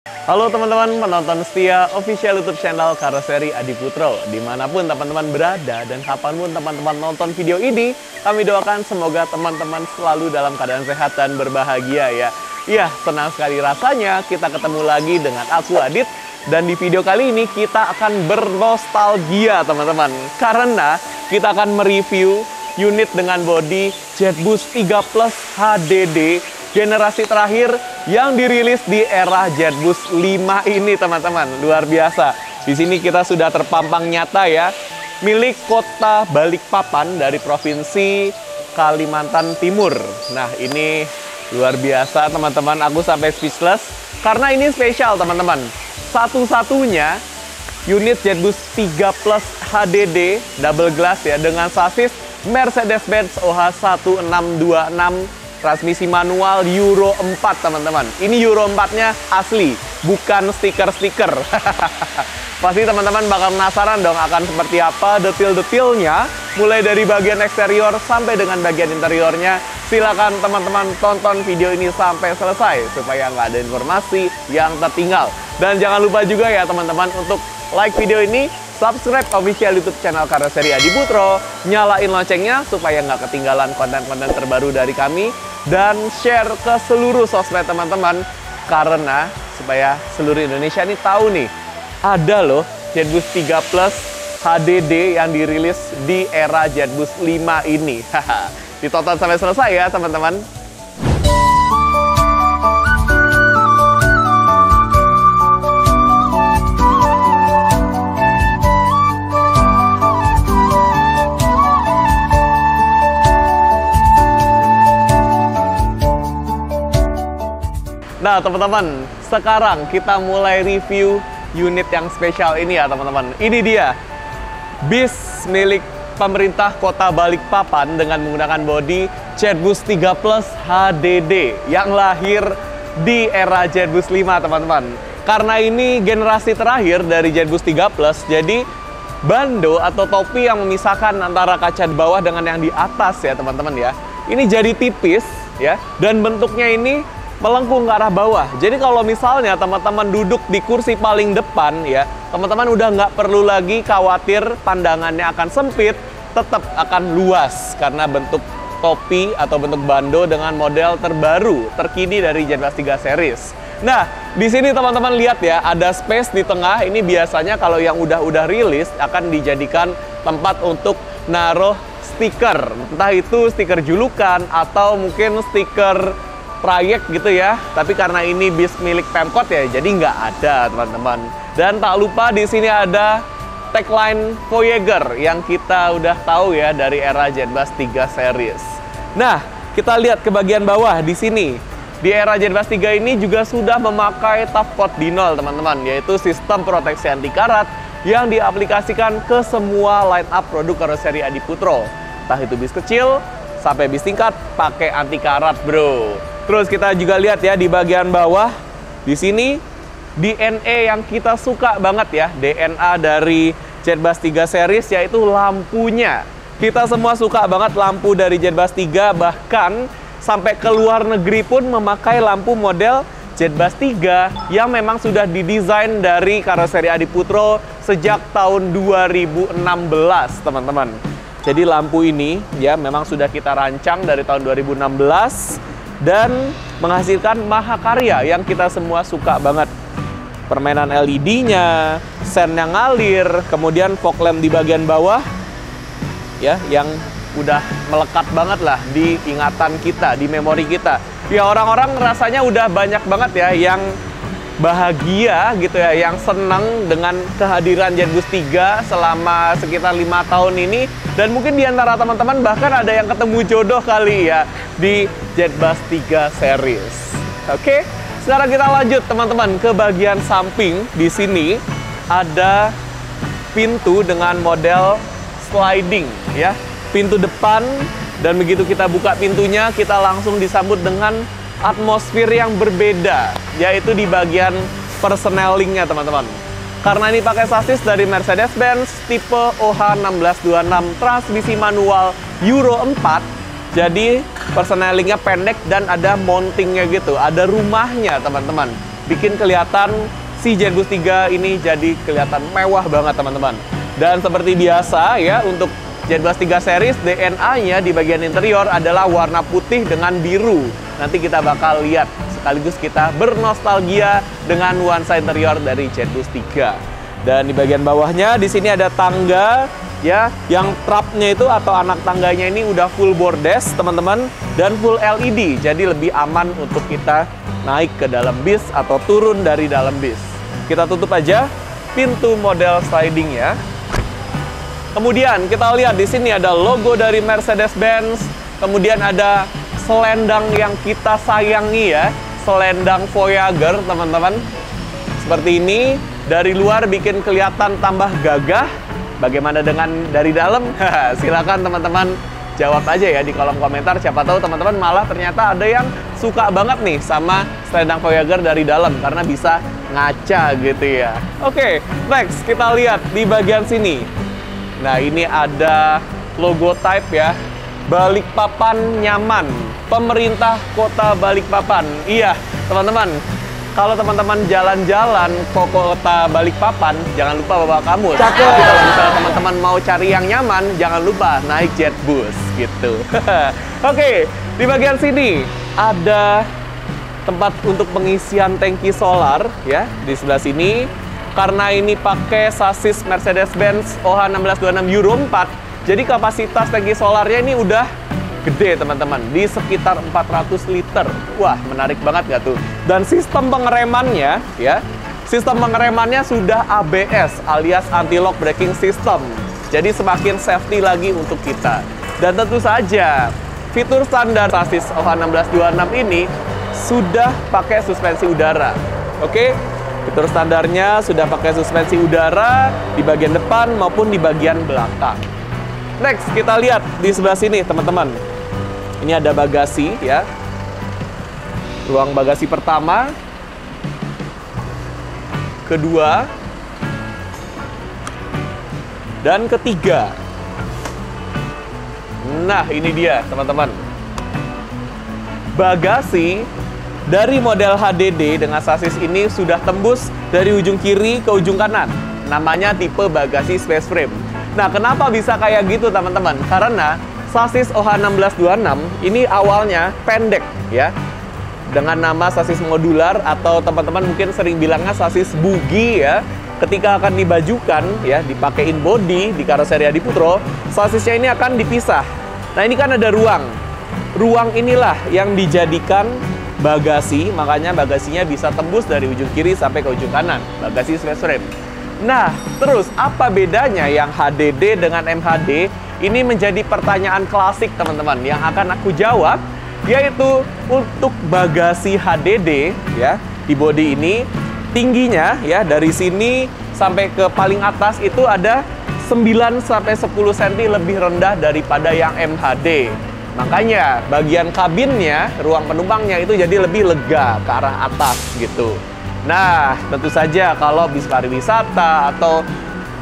Halo teman-teman penonton setia official YouTube channel Karoseri Adi Putro. Dimanapun teman-teman berada dan kapanpun teman-teman nonton video ini, kami doakan semoga teman-teman selalu dalam keadaan sehat dan berbahagia ya. Iya, senang sekali rasanya kita ketemu lagi dengan aku Adit. Dan di video kali ini kita akan bernostalgia teman-teman. Karena kita akan mereview unit dengan bodi JetBoost 3 Plus HDD generasi terakhir yang dirilis di era JetBoost 5 ini teman-teman. Luar biasa. Di sini kita sudah terpampang nyata ya, milik kota Balikpapan dari Provinsi Kalimantan Timur. Nah, ini luar biasa teman-teman, aku sampai speechless karena ini spesial teman-teman. Satu-satunya unit JetBoost 3 Plus HDD double glass ya, dengan sasis Mercedes-Benz OH1626, transmisi manual Euro 4 teman-teman. Ini Euro 4-nya asli, bukan stiker-stiker. Pasti teman-teman bakal penasaran dong akan seperti apa detail-detailnya, mulai dari bagian eksterior sampai dengan bagian interiornya. Silakan teman-teman tonton video ini sampai selesai supaya nggak ada informasi yang tertinggal. Dan jangan lupa juga ya teman-teman untuk like video ini, subscribe official YouTube channel Karoseri Adi Putro, nyalain loncengnya supaya nggak ketinggalan konten-konten terbaru dari kami, dan share ke seluruh sosmed teman-teman karena supaya seluruh Indonesia ini tahu nih ada loh JetBoost 3 Plus HDD yang dirilis di era JetBoost 5 ini. Ditonton sampai selesai ya teman-teman. Nah teman-teman, sekarang kita mulai review unit yang spesial ini ya teman-teman. Ini dia, bis milik pemerintah kota Balikpapan dengan menggunakan bodi JetBoost 3 Plus HDD yang lahir di era JetBoost 5 teman-teman. Karena ini generasi terakhir dari JetBoost 3 Plus, jadi bando atau topi yang memisahkan antara kaca di bawah dengan yang di atas ya teman-teman ya, ini jadi tipis ya, dan bentuknya ini melengkung ke arah bawah. Jadi kalau misalnya teman-teman duduk di kursi paling depan ya, teman-teman udah nggak perlu lagi khawatir pandangannya akan sempit, tetap akan luas karena bentuk topi atau bentuk bando dengan model terbaru, terkini dari JetBoost 3 series. Nah, di sini teman-teman lihat ya, ada space di tengah. Ini biasanya kalau yang udah rilis akan dijadikan tempat untuk naruh stiker, entah itu stiker julukan atau mungkin stiker trayek gitu ya. Tapi karena ini bis milik Pemkot ya, jadi nggak ada teman-teman. Dan tak lupa di sini ada tagline Voyager yang kita udah tahu ya dari era JetBoost 3 series. Nah, kita lihat ke bagian bawah di sini. Di era JetBoost 3 ini juga sudah memakai Tough Pot Dinol teman-teman, yaitu sistem proteksi anti karat yang diaplikasikan ke semua line up produk Karoseri Adi Putro. Entah itu bis kecil sampai bis tingkat pakai anti karat, bro. Terus kita juga lihat ya di bagian bawah, di sini DNA yang kita suka banget ya, DNA dari JetBoost 3 series, yaitu lampunya. Kita semua suka banget lampu dari JetBoost 3, bahkan sampai ke luar negeri pun memakai lampu model JetBoost 3 yang memang sudah didesain dari Karoseri Adi Putro sejak tahun 2016 teman-teman. Jadi lampu ini ya memang sudah kita rancang dari tahun 2016 dan menghasilkan mahakarya yang kita semua suka banget. Permainan LED-nya, sen yang ngalir, kemudian fog lamp di bagian bawah ya, yang udah melekat banget lah di ingatan kita, di memori kita. Ya orang-orang rasanya udah banyak banget ya yang bahagia gitu ya, yang senang dengan kehadiran JetBoost 3 selama sekitar 5 tahun ini. Dan mungkin di antara teman-teman bahkan ada yang ketemu jodoh kali ya di JetBoost 3 series. Oke, sekarang kita lanjut teman-teman ke bagian samping. Di sini ada pintu dengan model sliding ya, pintu depan, dan begitu kita buka pintunya kita langsung disambut dengan atmosfer yang berbeda, yaitu di bagian persnelingnya teman-teman. Karena ini pakai sasis dari Mercedes-Benz tipe OH1626 transmisi manual Euro 4, jadi persnelingnya pendek dan ada mountingnya gitu, ada rumahnya teman-teman. bikin kelihatan si JetBoost 3 ini jadi kelihatan mewah banget teman-teman. Dan seperti biasa ya, untuk JetBoost 3 series DNA-nya di bagian interior adalah warna putih dengan biru. Nanti kita bakal lihat, sekaligus kita bernostalgia dengan nuansa interior dari JetBoost 3. Dan di bagian bawahnya di sini ada tangga ya, yang trapnya itu atau anak tangganya ini udah full bordes teman-teman, dan full LED, jadi lebih aman untuk kita naik ke dalam bis atau turun dari dalam bis. Kita tutup aja pintu model sliding ya. Kemudian kita lihat di sini ada logo dari Mercedes-Benz, kemudian ada selendang yang kita sayangi ya, selendang Voyager teman-teman. Seperti ini, dari luar bikin kelihatan tambah gagah. Bagaimana dengan dari dalam? Silakan teman-teman jawab aja ya di kolom komentar. Siapa tahu teman-teman malah ternyata ada yang suka banget nih sama selendang Voyager dari dalam karena bisa ngaca gitu ya. Oke, next kita lihat di bagian sini. Nah, ini ada logo type ya. Balikpapan nyaman. Pemerintah Kota Balikpapan. Iya, teman-teman. Kalau teman-teman jalan-jalan ke Kota Balikpapan, jangan lupa bawa kamus. Tapi kalau misalnya teman-teman mau cari yang nyaman, jangan lupa naik JetBoost gitu. Oke, di bagian sini ada tempat untuk pengisian tangki solar ya, di sebelah sini. Karena ini pakai sasis Mercedes-Benz OH1626 Euro 4, jadi kapasitas tangki solarnya ini udah gede teman-teman, di sekitar 400 liter. Wah, menarik banget nggak tuh? Dan sistem pengeremannya ya, sistem pengeremannya sudah ABS alias anti-lock braking system. Jadi semakin safety lagi untuk kita. Dan tentu saja fitur standar sasis OH1626 ini sudah pakai suspensi udara. Oke? Fitur standarnya sudah pakai suspensi udara di bagian depan maupun di bagian belakang. Next, kita lihat di sebelah sini, teman-teman. Ini ada bagasi, ya. Ruang bagasi pertama, kedua, dan ketiga. Nah, ini dia, teman-teman. Bagasi dari model HDD dengan sasis ini sudah tembus dari ujung kiri ke ujung kanan. Namanya tipe bagasi space frame. Nah, kenapa bisa kayak gitu, teman-teman? Karena sasis OH1626 ini awalnya pendek, ya. Dengan nama sasis modular atau teman-teman mungkin sering bilangnya sasis buggy, ya. Ketika akan dibajukan, ya, dipakein body di karoseri Adi Putro, sasisnya ini akan dipisah. Nah, ini kan ada ruang. Ruang inilah yang dijadikan bagasi, makanya bagasinya bisa tembus dari ujung kiri sampai ke ujung kanan, bagasi space frame. Nah, terus apa bedanya yang HDD dengan MHD? Ini menjadi pertanyaan klasik, teman-teman, yang akan aku jawab, yaitu untuk bagasi HDD, ya, di body ini, tingginya, ya, dari sini sampai ke paling atas itu ada 9-10 cm lebih rendah daripada yang MHD. Makanya bagian kabinnya, ruang penumpangnya itu jadi lebih lega ke arah atas gitu. Nah, tentu saja kalau bis pariwisata atau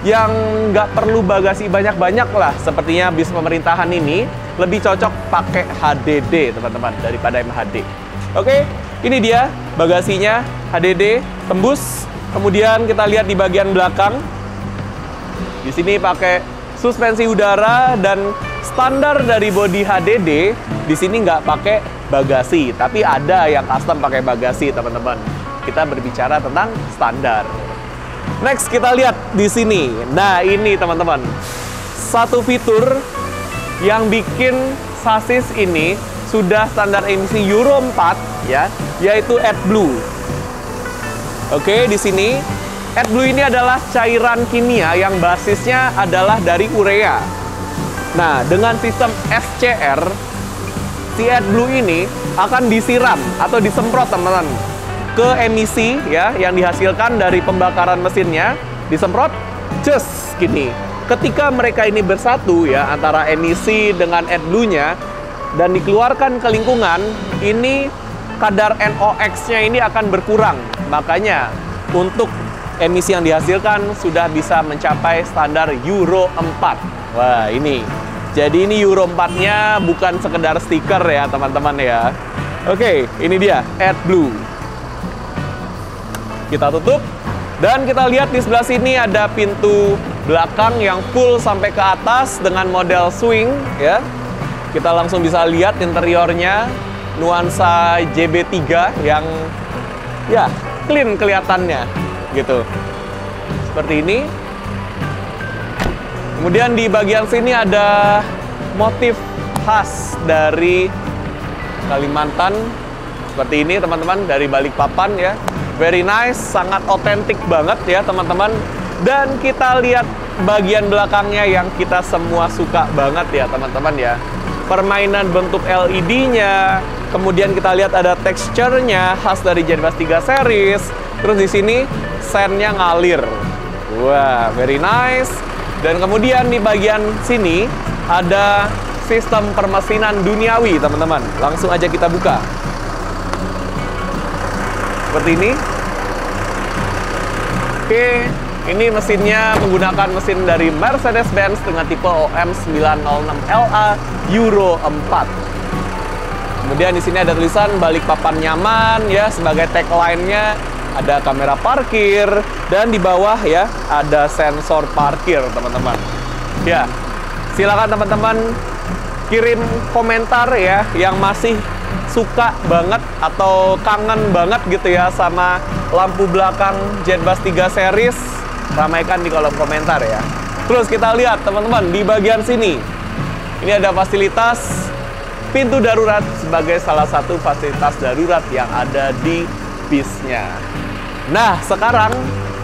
yang nggak perlu bagasi banyak-banyak lah, sepertinya bis pemerintahan ini lebih cocok pakai HDD, teman-teman, daripada MHD. Oke, ini dia bagasinya HDD tembus. Kemudian kita lihat di bagian belakang. Di sini pakai suspensi udara dan standar dari bodi HDD di sini nggak pakai bagasi, tapi ada yang custom pakai bagasi, teman-teman. Kita berbicara tentang standar. Next, kita lihat di sini. Nah, ini teman-teman, satu fitur yang bikin sasis ini sudah standar emisi Euro 4, ya, yaitu AdBlue. Oke, di sini AdBlue ini adalah cairan kimia yang basisnya adalah dari urea. Nah, dengan sistem SCR, si AdBlue ini akan disiram atau disemprot, teman-teman, ke emisi, ya, yang dihasilkan dari pembakaran mesinnya, disemprot, just gini. Ketika mereka ini bersatu, ya, antara emisi dengan AdBlue-nya dan dikeluarkan ke lingkungan, ini kadar NOx-nya ini akan berkurang. Makanya untuk emisi yang dihasilkan sudah bisa mencapai standar Euro 4. Wah, ini. Jadi ini Euro 4-nya bukan sekedar stiker ya, teman-teman ya. Oke, ini dia AdBlue. Kita tutup. Dan kita lihat di sebelah sini ada pintu belakang yang full sampai ke atas dengan model swing ya. Kita langsung bisa lihat interiornya, nuansa JB3 yang ya clean kelihatannya gitu. Seperti ini. Kemudian di bagian sini ada motif khas dari Kalimantan. Seperti ini teman-teman, dari Balikpapan ya. Very nice, sangat otentik banget ya teman-teman. Dan kita lihat bagian belakangnya yang kita semua suka banget ya teman-teman ya. Permainan bentuk LED-nya, kemudian kita lihat ada teksturnya khas dari Jetbus 3 series. Terus di sini sen-nya ngalir. Wah, very nice. Dan kemudian di bagian sini ada sistem permesinan duniawi teman-teman. Langsung aja kita buka. Seperti ini. Oke, ini mesinnya menggunakan mesin dari Mercedes-Benz dengan tipe OM906LA Euro 4. Kemudian di sini ada tulisan Balikpapan nyaman ya, sebagai tagline-nya ada kamera parkir, dan di bawah ya ada sensor parkir teman-teman. Ya, silakan teman-teman kirim komentar ya yang masih suka banget atau kangen banget gitu ya sama lampu belakang Jetbus 3 series. Ramaikan di kolom komentar ya. Terus kita lihat teman-teman di bagian sini. Ini ada fasilitas pintu darurat sebagai salah satu fasilitas darurat yang ada di bisnya. Nah, sekarang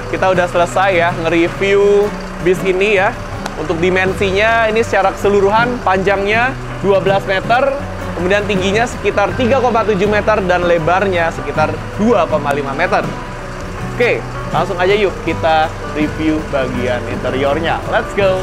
kita udah selesai ya nge-review bis ini ya. Untuk dimensinya ini secara keseluruhan panjangnya 12 meter, kemudian tingginya sekitar 3,7 meter dan lebarnya sekitar 2,5 meter. Oke, langsung aja yuk kita review bagian interiornya. Let's go!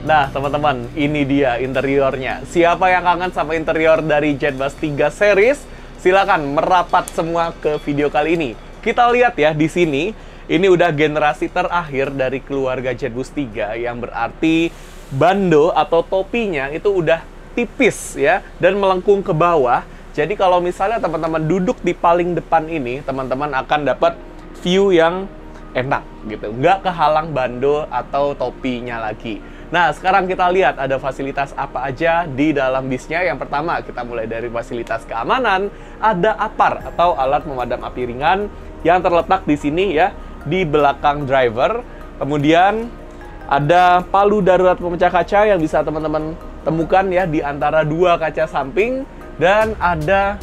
Nah, teman-teman, ini dia interiornya. Siapa yang kangen sama interior dari Jetbus 3 series? Silakan merapat semua ke video kali ini. Kita lihat ya di sini, ini udah generasi terakhir dari keluarga Jetbus 3 yang berarti bando atau topinya itu udah tipis ya dan melengkung ke bawah. Jadi kalau misalnya teman-teman duduk di paling depan ini, teman-teman akan dapat view yang enak gitu, nggak kehalang bando atau topinya lagi. Nah, sekarang kita lihat ada fasilitas apa aja di dalam bisnya. Yang pertama, kita mulai dari fasilitas keamanan. Ada APAR atau alat memadam api ringan yang terletak di sini ya, di belakang driver. Kemudian ada palu darurat pemecah kaca yang bisa teman-teman temukan ya di antara dua kaca samping, dan ada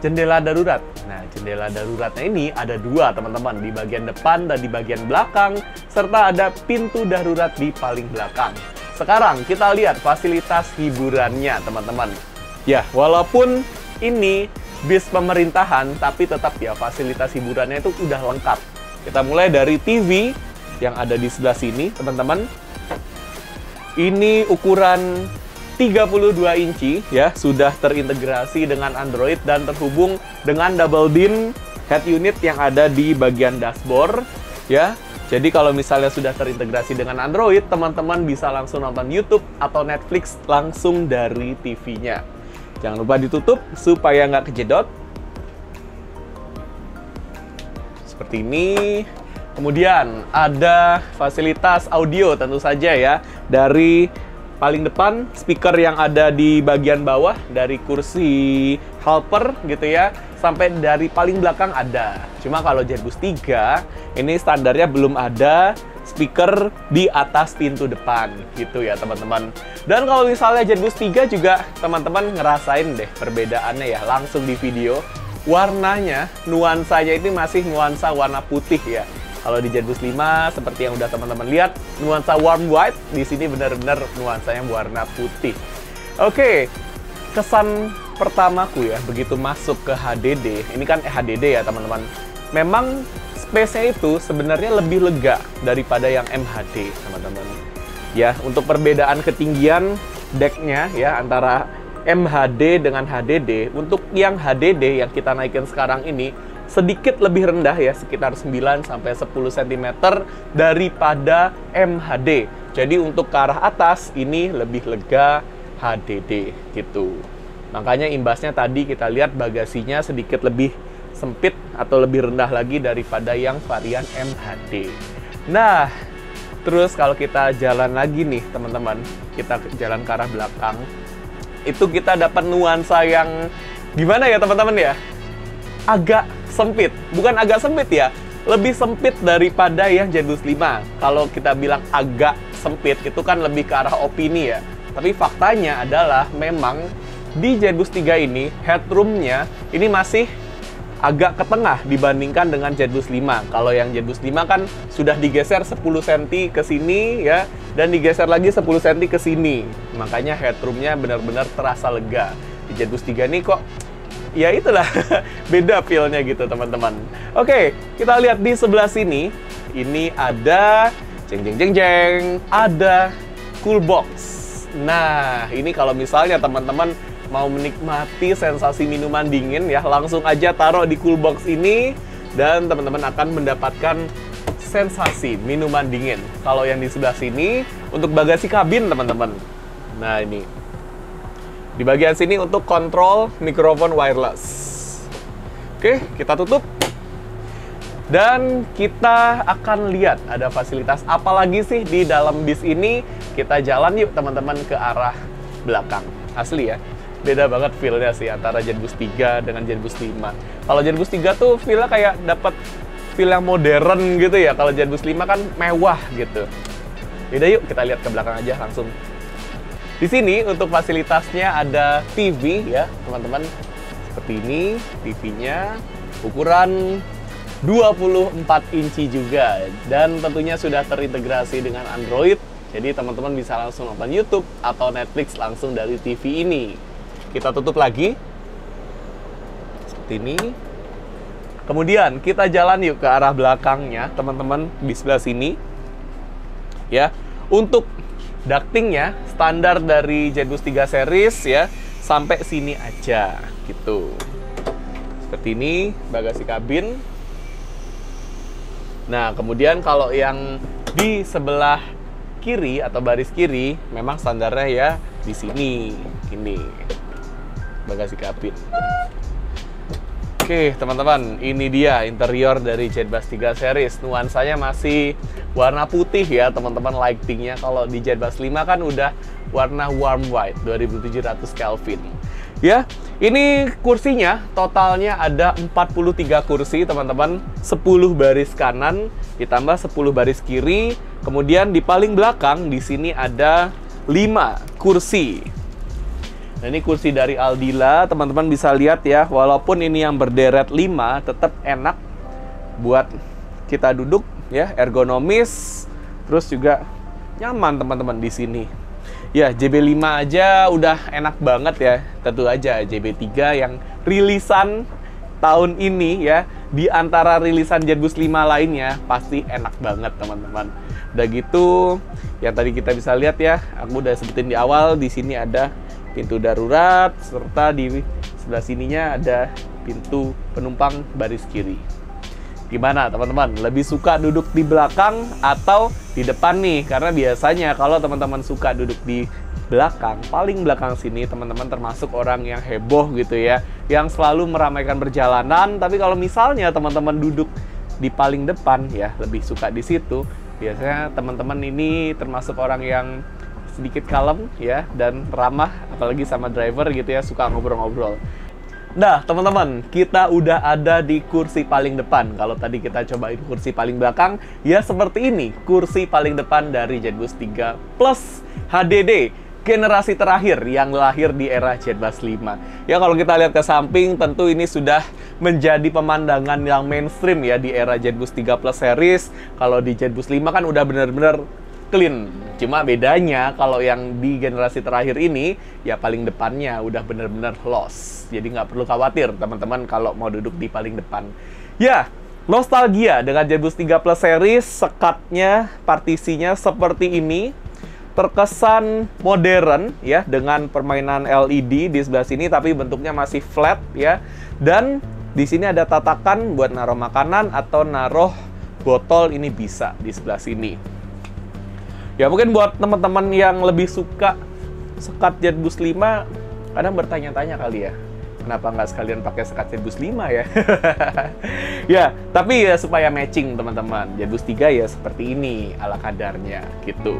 jendela darurat. Nah, jendela daruratnya ini ada dua teman-teman, di bagian depan dan di bagian belakang, serta ada pintu darurat di paling belakang. Sekarang kita lihat fasilitas hiburannya teman-teman. Ya, walaupun ini bis pemerintahan, tapi tetap ya fasilitas hiburannya itu udah lengkap. Kita mulai dari TV yang ada di sebelah sini teman-teman. Ini ukuran 32 inci ya, sudah terintegrasi dengan Android dan terhubung dengan double DIN head unit yang ada di bagian dashboard ya. Jadi kalau misalnya sudah terintegrasi dengan Android, teman-teman bisa langsung nonton YouTube atau Netflix langsung dari TV-nya. Jangan lupa ditutup supaya nggak kejedot. Seperti ini. Kemudian ada fasilitas audio tentu saja ya, dari paling depan, speaker yang ada di bagian bawah, dari kursi helper gitu ya, sampai dari paling belakang ada. Cuma kalau Jetbus 3, ini standarnya belum ada speaker di atas pintu depan gitu ya teman-teman. Dan kalau misalnya Jetbus 3 juga teman-teman ngerasain deh perbedaannya ya, langsung di video. Warnanya, nuansanya ini masih nuansa warna putih ya. Kalau di Jetbus 5, seperti yang udah teman-teman lihat, nuansa warm white, di sini benar-benar nuansanya warna putih. Oke, kesan pertamaku ya, begitu masuk ke HDD, ini kan HDD ya teman-teman, memang space-nya itu sebenarnya lebih lega daripada yang MHD, teman-teman. Ya, untuk perbedaan ketinggian deck-nya ya, antara MHD dengan HDD, untuk yang HDD yang kita naikin sekarang ini, sedikit lebih rendah ya, sekitar 9-10 cm daripada MHD. Jadi untuk ke arah atas ini lebih lega HDD gitu. Makanya imbasnya tadi kita lihat bagasinya sedikit lebih sempit atau lebih rendah lagi daripada yang varian MHD. Nah, terus kalau kita jalan lagi nih teman-teman, kita jalan ke arah belakang, itu kita dapat nuansa yang gimana ya teman-teman ya? Agak sempit, bukan agak sempit ya, lebih sempit daripada yang Jetboost 5. Kalau kita bilang agak sempit, itu kan lebih ke arah opini ya. Tapi faktanya adalah memang di Jetboost 3 ini, headroom-nya ini masih agak ke tengah dibandingkan dengan Jetboost 5. Kalau yang Jetboost 5 kan sudah digeser 10 cm ke sini ya, dan digeser lagi 10 cm ke sini. Makanya headroom-nya benar-benar terasa lega. Di Jetboost 3 ini kok ya itulah beda feel-nya gitu teman-teman. Oke, kita lihat di sebelah sini. Ini ada ada cool box. Nah, ini kalau misalnya teman-teman mau menikmati sensasi minuman dingin ya, langsung aja taruh di cool box ini dan teman-teman akan mendapatkan sensasi minuman dingin. Kalau yang di sebelah sini untuk bagasi kabin teman-teman. Nah, ini di bagian sini untuk kontrol mikrofon wireless. Oke, kita tutup. Dan kita akan lihat ada fasilitas apa lagi sih di dalam bis ini. Kita jalan yuk teman-teman ke arah belakang. Asli ya, beda banget feel-nya sih antara Jetboost 3 dengan Jetboost 5. Kalau Jetboost 3 tuh feel-nya kayak dapat feel yang modern gitu ya. Kalau Jetboost 5 kan mewah gitu. Yaudah yuk kita lihat ke belakang aja langsung. Di sini untuk fasilitasnya ada TV ya, teman-teman. Seperti ini, TV-nya ukuran 24 inci juga. Dan tentunya sudah terintegrasi dengan Android. Jadi teman-teman bisa langsung nonton YouTube atau Netflix langsung dari TV ini. Kita tutup lagi. Seperti ini. Kemudian kita jalan yuk ke arah belakangnya, teman-teman, di sebelah sini. Ya, untuk ductingnya standar dari Jetboost 3 series ya, sampai sini aja gitu. Seperti ini bagasi kabin. Nah, kemudian kalau yang di sebelah kiri atau baris kiri memang standarnya ya di sini. Ini bagasi kabin. Oke, teman-teman, ini dia interior dari Jetboost 3 series. Nuansanya masih warna putih ya, teman-teman, lightingnya. Kalau di Jetboost 5 kan udah warna warm white, 2700 Kelvin. Ya, ini kursinya totalnya ada 43 kursi, teman-teman. 10 baris kanan ditambah 10 baris kiri. Kemudian di paling belakang di sini ada 5 kursi. Nah, ini kursi dari Aldila, teman-teman bisa lihat ya, walaupun ini yang berderet 5, tetap enak buat kita duduk ya, ergonomis, terus juga nyaman teman-teman di sini. Ya, JB5 aja udah enak banget ya, tentu aja JB3 yang rilisan tahun ini ya, di antara rilisan Jetboost 5 lainnya pasti enak banget teman-teman. Udah gitu, yang tadi kita bisa lihat ya, aku udah sebutin di awal, di sini ada pintu darurat, serta di sebelah sininya ada pintu penumpang baris kiri. Gimana teman-teman? Lebih suka duduk di belakang atau di depan nih? Karena biasanya kalau teman-teman suka duduk di belakang, paling belakang sini, teman-teman termasuk orang yang heboh gitu ya, yang selalu meramaikan perjalanan. Tapi kalau misalnya teman-teman duduk di paling depan ya, lebih suka di situ. Biasanya teman-teman ini termasuk orang yang sedikit kalem ya, dan ramah, apalagi sama driver gitu ya, suka ngobrol-ngobrol. Nah, teman-teman, kita udah ada di kursi paling depan. Kalau tadi kita cobain kursi paling belakang, ya seperti ini, kursi paling depan dari Jetboost 3 Plus HDD, generasi terakhir yang lahir di era Jetboost 5. Ya, kalau kita lihat ke samping, tentu ini sudah menjadi pemandangan yang mainstream ya di era Jetboost 3 Plus series. Kalau di Jetboost 5 kan udah bener-bener clean. Cuma bedanya kalau yang di generasi terakhir ini ya paling depannya udah bener-bener lost. Jadi nggak perlu khawatir teman-teman kalau mau duduk di paling depan. Ya, nostalgia dengan Jetboost 3 Plus series, sekatnya, partisinya seperti ini. Terkesan modern ya, dengan permainan LED di sebelah sini tapi bentuknya masih flat ya. Dan di sini ada tatakan buat naruh makanan atau naruh botol, ini bisa di sebelah sini. Ya, mungkin buat teman-teman yang lebih suka sekat Jetboost 5, kadang bertanya-tanya kali ya, Kenapa nggak sekalian pakai sekat Jetbus 5 ya? Ya, tapi ya supaya matching teman-teman. Jetbus 3 ya seperti ini ala kadarnya gitu.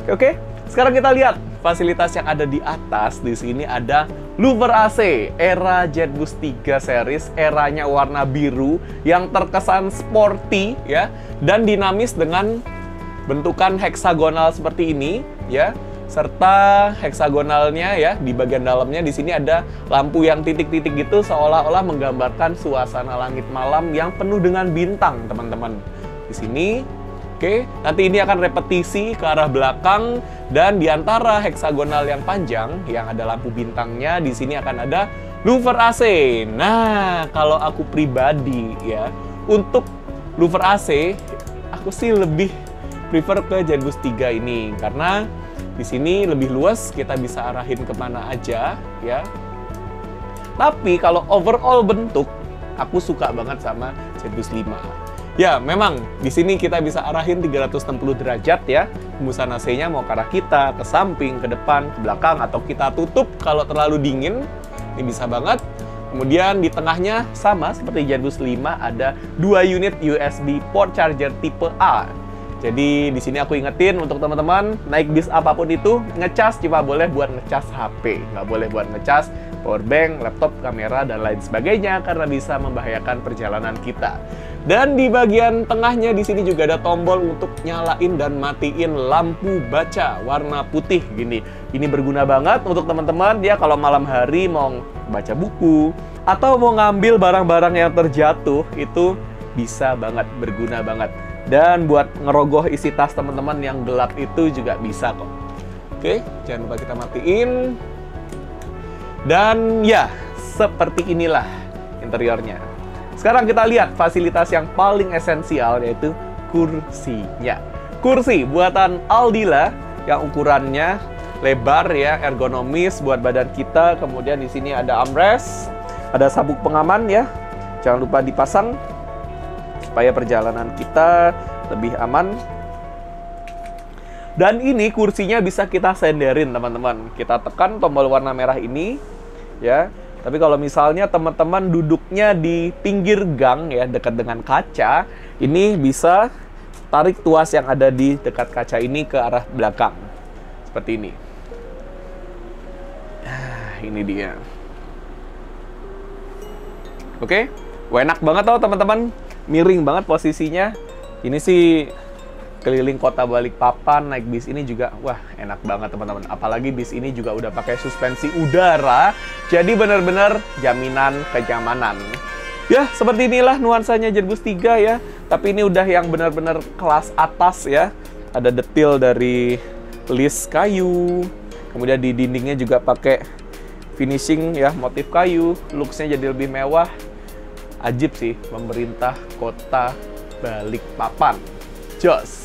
Oke, sekarang kita lihat fasilitas yang ada di atas. Di sini ada louver AC era Jetbus 3 series, eranya warna biru yang terkesan sporty ya dan dinamis dengan bentukan heksagonal seperti ini ya. Serta heksagonalnya ya di bagian dalamnya di sini ada lampu yang titik-titik gitu seolah-olah menggambarkan suasana langit malam yang penuh dengan bintang, teman-teman. Di sini oke, nanti ini akan repetisi ke arah belakang dan di antara heksagonal yang panjang yang ada lampu bintangnya di sini akan ada louver AC. Nah, kalau aku pribadi ya, untuk louver AC aku sih lebih prefer ke Jetbus 3 ini karena di sini lebih luas, kita bisa arahin kemana aja ya. Tapi kalau overall bentuk, aku suka banget sama Jetbus 5. Ya, memang di sini kita bisa arahin 360 derajat ya. Hembusan AC-nya mau ke arah kita, ke samping, ke depan, ke belakang, atau kita tutup kalau terlalu dingin. Ini bisa banget. Kemudian di tengahnya sama seperti Jetbus 5 ada 2 unit USB port charger tipe A. Jadi di sini aku ingetin untuk teman-teman naik bis apapun itu ngecas cuma boleh buat ngecas HP, nggak boleh buat ngecas power bank, laptop, kamera dan lain sebagainya karena bisa membahayakan perjalanan kita. Dan di bagian tengahnya di sini juga ada tombol untuk nyalain dan matiin lampu baca warna putih gini. Ini berguna banget untuk teman-teman ya kalau malam hari mau baca buku atau mau ngambil barang-barang yang terjatuh itu bisa banget, berguna banget. Dan buat ngerogoh isi tas teman-teman yang gelap itu juga bisa kok. Oke, jangan lupa kita matiin. Dan ya, seperti inilah interiornya. Sekarang kita lihat fasilitas yang paling esensial yaitu kursinya. Kursi buatan Aldila yang ukurannya lebar ya, ergonomis buat badan kita. Kemudian di sini ada armrest, ada sabuk pengaman ya. Jangan lupa dipasang supaya perjalanan kita lebih aman. Dan ini kursinya bisa kita senderin teman-teman. Kita tekan tombol warna merah ini ya. Tapi kalau misalnya teman-teman duduknya di pinggir gang ya, dekat dengan kaca, ini bisa tarik tuas yang ada di dekat kaca ini ke arah belakang. Seperti ini. Nah, ini dia. Oke, enak banget tau teman-teman. Miring banget posisinya. Ini sih keliling kota Balikpapan naik bis ini juga wah enak banget teman-teman. Apalagi bis ini juga udah pakai suspensi udara. Jadi benar-benar jaminan kenyamanan. Ya, seperti inilah nuansanya Jetbus 3 ya. Tapi ini udah yang benar-benar kelas atas ya. Ada detail dari list kayu. Kemudian di dindingnya juga pakai finishing ya, motif kayu. Looks-nya jadi lebih mewah. Ajib sih, pemerintah kota Balikpapan. Jos!